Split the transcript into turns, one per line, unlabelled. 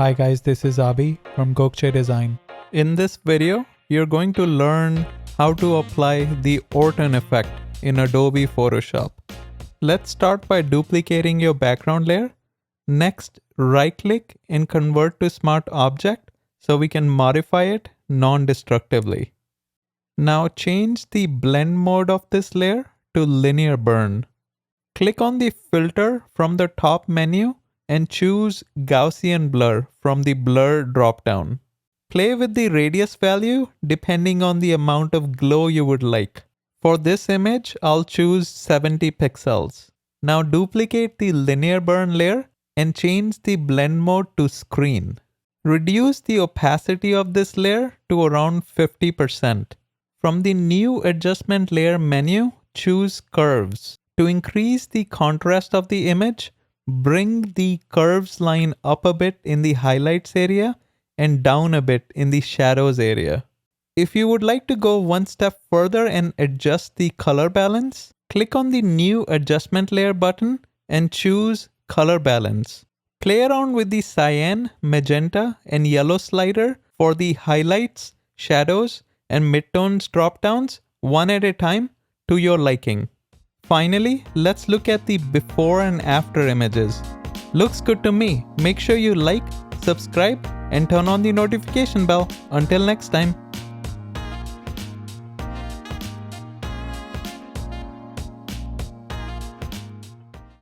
Hi guys, this is Abi from Gokche Design. In this video, you're going to learn how to apply the Orton effect in Adobe Photoshop. Let's start by duplicating your background layer. Next, right-click and convert to Smart Object so we can modify it non-destructively. Now change the blend mode of this layer to linear burn. Click on the filter from the top menu and choose Gaussian Blur from the Blur dropdown. Play with the radius value depending on the amount of glow you would like. For this image, I'll choose 70 pixels. Now duplicate the linear burn layer and change the blend mode to screen. Reduce the opacity of this layer to around 50%. From the new adjustment layer menu, choose curves. To increase the contrast of the image, bring the curves line up a bit in the highlights area and down a bit in the shadows area. If you would like to go one step further and adjust the color balance, click on the new adjustment layer button and choose color balance. Play around with the cyan, magenta, and yellow slider for the highlights, shadows, and midtones dropdowns one at a time to your liking. Finally, let's look at the before and after images. Looks good to me. Make sure you like, subscribe, and turn on the notification bell. Until next time.